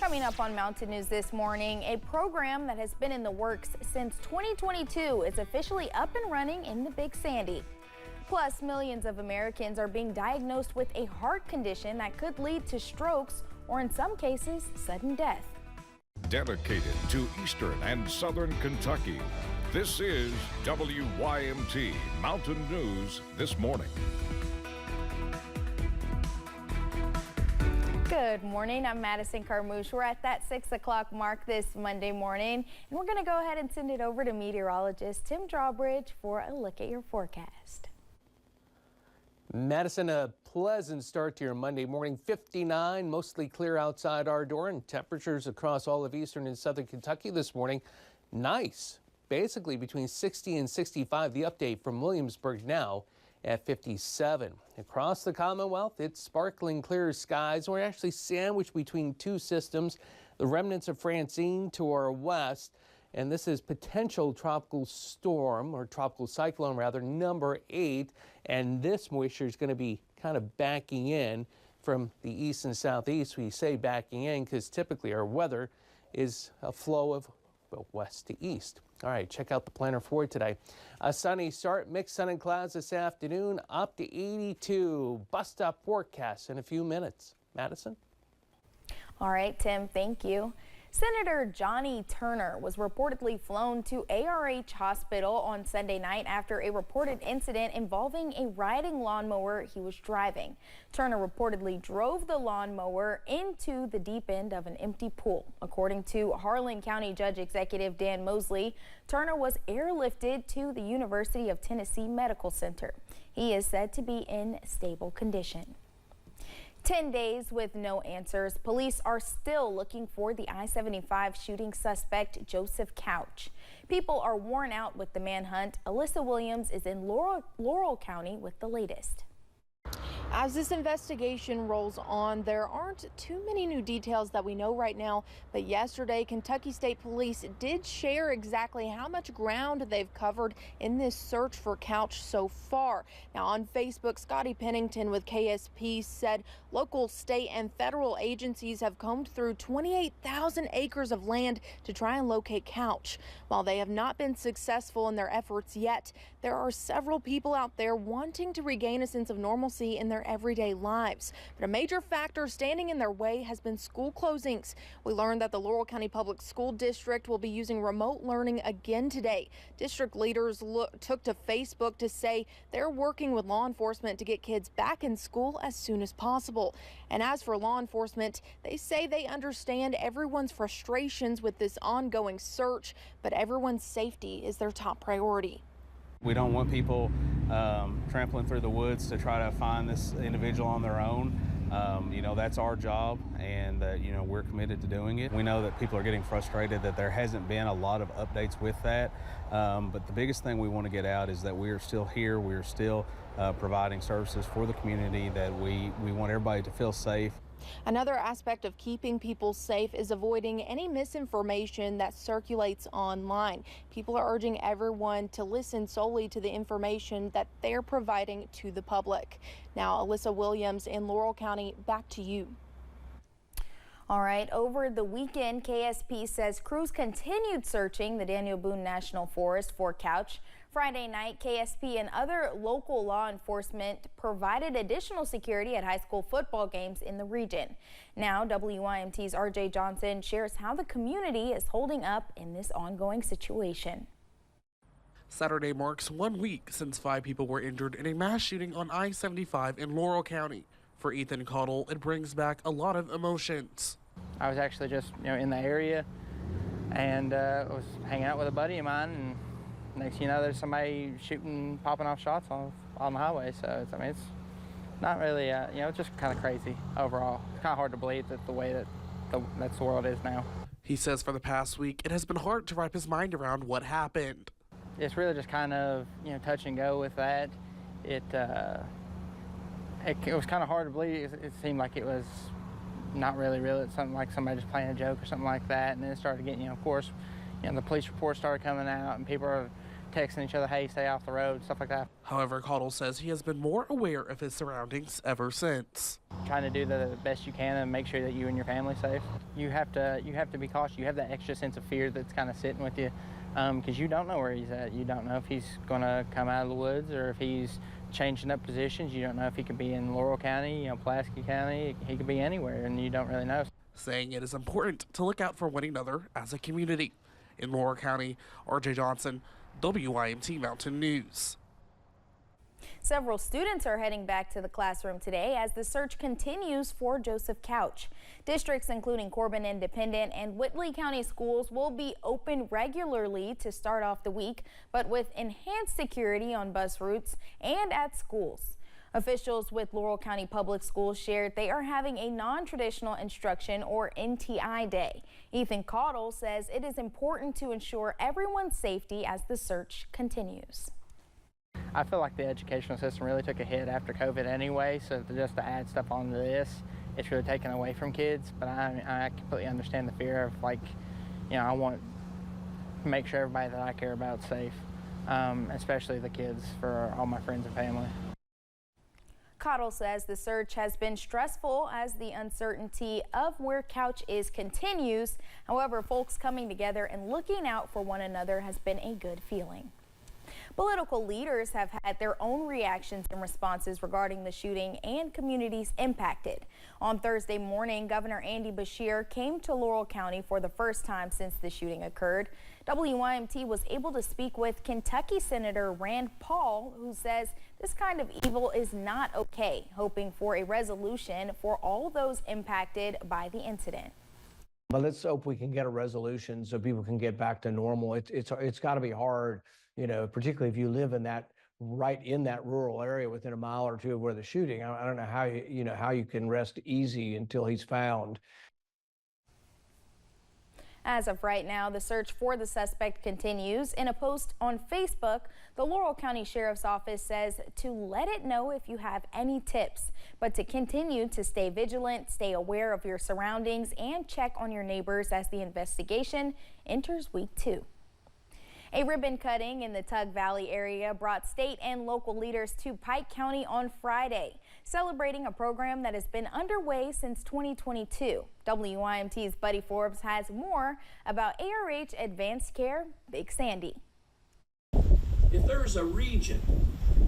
Coming up on Mountain News this morning, a program that has been in the works since 2022 is officially up and running in the Big Sandy. Plus, millions of Americans are being diagnosed with a heart condition that could lead to strokes or, in some cases, sudden death. Dedicated to Eastern and Southern Kentucky, this is WYMT Mountain News This Morning. Good morning, I'm Madison Carmouche. We're at that 6 o'clock mark this Monday morning, and we're going to go ahead and send it over to meteorologist Tim Drawbridge for a look at your forecast. Madison, a pleasant start to your Monday morning. 59, mostly clear outside our door, and temperatures across all of eastern and southern Kentucky this morning. Nice, basically between 60 and 65. The update from Williamsburg now at 57. Across the Commonwealth, it's sparkling clear skies. We're actually sandwiched between two systems, the remnants of Francine to our west, and this is potential tropical storm, or tropical cyclone rather, number 8, and this moisture is going to be kind of backing in from the east and southeast. We say backing in because typically our weather is a flow of west to east. All right, check out the planner for today. A sunny start, mixed sun and clouds this afternoon, up to 82. Bus stop forecast in a few minutes. Madison? All right, Tim, thank you. Senator Johnny Turner was reportedly flown to ARH Hospital on Sunday night after a reported incident involving a riding lawnmower he was driving. Turner reportedly drove the lawnmower into the deep end of an empty pool. According to Harlan County Judge Executive Dan Mosley, Turner was airlifted to the University of Tennessee Medical Center. He is said to be in stable condition. 10 days with no answers. Police are still looking for the I-75 shooting suspect, Joseph Couch. People are worn out with the manhunt. Alyssa Williams is in Laurel County with the latest. As this investigation rolls on, there aren't too many new details that we know right now, but yesterday Kentucky State Police did share exactly how much ground they've covered in this search for Couch so far. Now on Facebook, Scotty Pennington with KSP said local, state, and federal agencies have combed through 28,000 acres of land to try and locate Couch. While they have not been successful in their efforts yet, there are several people out there wanting to regain a sense of normalcy in their everyday lives. But a major factor standing in their way has been school closings. We learned that the Laurel County Public School District will be using remote learning again today. District leaders took to Facebook to say they're working with law enforcement to get kids back in school as soon as possible. And as for law enforcement, they say they understand everyone's frustrations with this ongoing search, but everyone's safety is their top priority. We don't want people trampling through the woods to try to find this individual on their own. That's our job, and we're committed to doing it. We know that people are getting frustrated that there hasn't been a lot of updates with that, but the biggest thing we want to get out is that we are still here. We are still providing services for the community, that we want everybody to feel safe. Another aspect of keeping people safe is avoiding any misinformation that circulates online. People are urging everyone to listen solely to the information that they're providing to the public. Now, Alyssa Williams in Laurel County, back to you. All right, over the weekend, KSP says crews continued searching the Daniel Boone National Forest for Couch. Friday night, KSP and other local law enforcement provided additional security at high school football games in the region. Now, WYMT's RJ Johnson shares how the community is holding up in this ongoing situation. Saturday marks 1 week since 5 people were injured in a mass shooting on I-75 in Laurel County. For Ethan Caudill, it brings back a lot of emotions. I was actually just in the area and was hanging out with a buddy of mine, and next thing you know, there's somebody popping off shots on the highway. So it's not really, it's just kind of crazy overall. It's kind of hard to believe that the way that that's the world is now. He says for the past week, it has been hard to wrap his mind around what happened. It's really just kind of, touch and go with that. It was kind of hard to believe. It seemed like it was not really real. It's something like somebody just playing a joke or something like that. And then it started getting, of course, the police reports started coming out, and people are texting each other, hey, stay off the road, stuff like that. However, Caudle says he has been more aware of his surroundings ever since. Trying to do the best you can and make sure that you and your family are safe. You have to be cautious. You have that extra sense of fear that's kind of sitting with you because you don't know where he's at. You don't know if he's going to come out of the woods or if he's changing up positions. You don't know if he could be in Laurel County, Pulaski County. He could be anywhere, and you don't really know. Saying it is important to look out for one another as a community. In Laurel County, RJ Johnson, WYMT Mountain News. Several students are heading back to the classroom today as the search continues for Joseph Couch. Districts including Corbin Independent and Whitley County schools will be open regularly to start off the week, but with enhanced security on bus routes and at schools. Officials with Laurel County Public Schools shared they are having a non-traditional instruction or NTI day. Ethan Caudle says it is important to ensure everyone's safety as the search continues. I feel like the educational system really took a hit after COVID anyway, so just to add stuff onto this, it's really taken away from kids. But I completely understand the fear of, I want to make sure everybody that I care about is safe, especially the kids, for all my friends and family. Caudle says the search has been stressful as the uncertainty of where Couch is continues. However, folks coming together and looking out for one another has been a good feeling. Political leaders have had their own reactions and responses regarding the shooting and communities impacted. On Thursday morning, Governor Andy Beshear came to Laurel County for the first time since the shooting occurred. WYMT was able to speak with Kentucky Senator Rand Paul, who says this kind of evil is not okay, hoping for a resolution for all those impacted by the incident. But let's hope we can get a resolution so people can get back to normal. It's got to be hard, particularly if you live right in that rural area within a mile or two of where the shooting. I don't know how you can rest easy until he's found. As of right now, the search for the suspect continues. In a post on Facebook, the Laurel County Sheriff's Office says to let it know if you have any tips, but to continue to stay vigilant, stay aware of your surroundings, and check on your neighbors as the investigation enters week 2. A ribbon cutting in the Tug Valley area brought state and local leaders to Pike County on Friday, celebrating a program that has been underway since 2022. WYMT's Buddy Forbes has more about ARH Advanced Care Big Sandy. If there's a region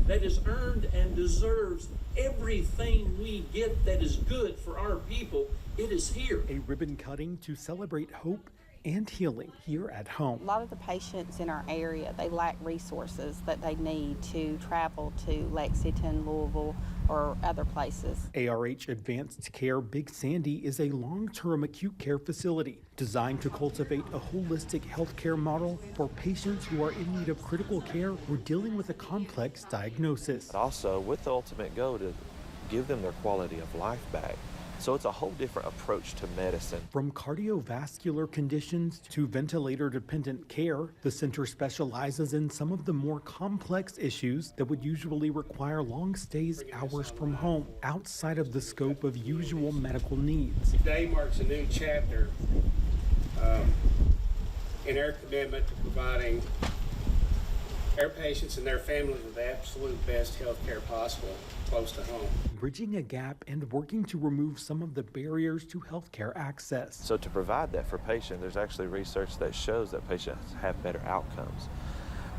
that has earned and deserves everything we get that is good for our people, it is here. A ribbon cutting to celebrate hope and healing here at home. A lot of the patients in our area, they lack resources that they need to travel to Lexington, Louisville, or other places. ARH Advanced Care Big Sandy is a long-term acute care facility designed to cultivate a holistic health care model for patients who are in need of critical care or dealing with a complex diagnosis. But also with the ultimate goal to give them their quality of life back. So it's a whole different approach to medicine. From cardiovascular conditions to ventilator-dependent care, the center specializes in some of the more complex issues that would usually require long stays hours from home, outside of the scope of usual medical needs. Today marks a new chapter in our commitment to providing our patients and their families with the absolute best health care possible close to home. Bridging a gap and working to remove some of the barriers to healthcare access. So to provide that for patients, there's actually research that shows that patients have better outcomes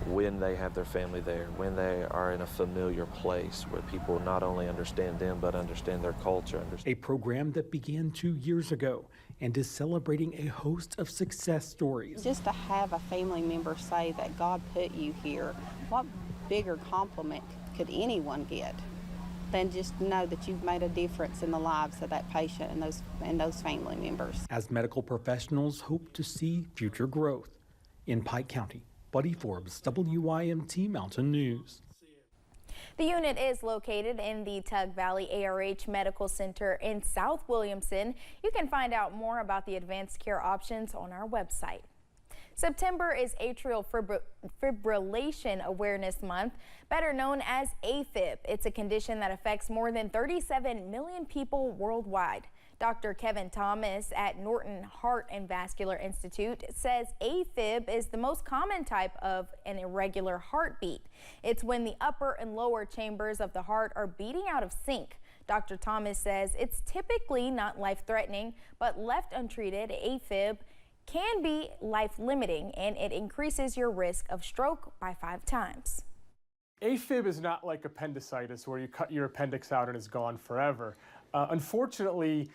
when they have their family there, when they are in a familiar place where people not only understand them but understand their culture. A program that began 2 years ago and is celebrating a host of success stories. Just to have a family member say that God put you here, what bigger compliment could anyone get than just know that you've made a difference in the lives of that patient and those family members. As medical professionals hope to see future growth. In Pike County, Buddy Forbes, WYMT Mountain News. The unit is located in the Tug Valley ARH Medical Center in South Williamson. You can find out more about the advanced care options on our website. September is Atrial Fibrillation Awareness Month, better known as AFib. It's a condition that affects more than 37 million people worldwide. Dr. Kevin Thomas at Norton Heart and Vascular Institute says AFib is the most common type of an irregular heartbeat. It's when the upper and lower chambers of the heart are beating out of sync. Dr. Thomas says it's typically not life-threatening, but left untreated, AFib can be life-limiting, and it increases your risk of stroke by 5 times. AFib is not like appendicitis where you cut your appendix out and it's gone forever. Unfortunately,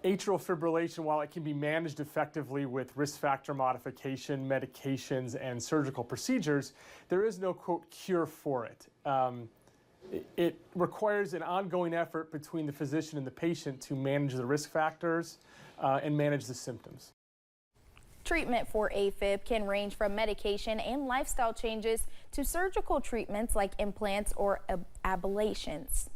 atrial fibrillation, while it can be managed effectively with risk factor modification, medications, and surgical procedures, there is no, quote, cure for it. It requires an ongoing effort between the physician and the patient to manage the risk factors and manage the symptoms. Treatment for AFib can range from medication and lifestyle changes to surgical treatments like implants or ablations.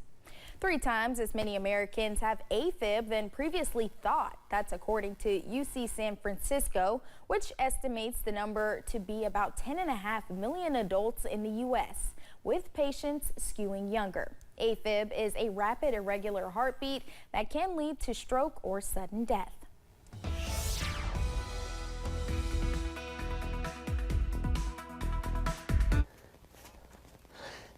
3 times as many Americans have AFib than previously thought. That's according to UC San Francisco, which estimates the number to be about 10.5 million adults in the U.S., with patients skewing younger. AFib is a rapid irregular heartbeat that can lead to stroke or sudden death.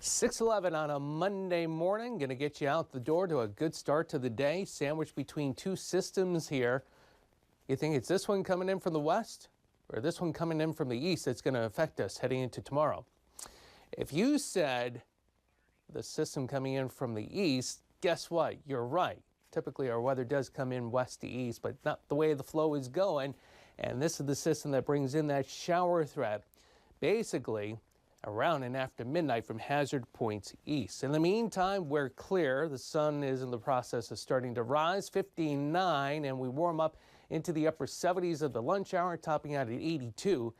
.611 on a Monday morning, going to get you out the door to a good start to the day, sandwiched between 2 systems here. You think it's this one coming in from the west or this one coming in from the east that's going to affect us heading into tomorrow? If you said the system coming in from the east, guess what? You're right. Typically our weather does come in west to east, but not the way the flow is going. And this is the system that brings in that shower threat. Basically, around and after midnight from hazard points east. In the meantime, we're clear. The sun is in the process of starting to rise, 59, and we warm up into the upper 70s of the lunch hour, topping out at 82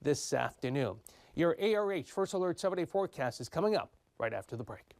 this afternoon. Your ARH First Alert 7-day forecast is coming up right after the break.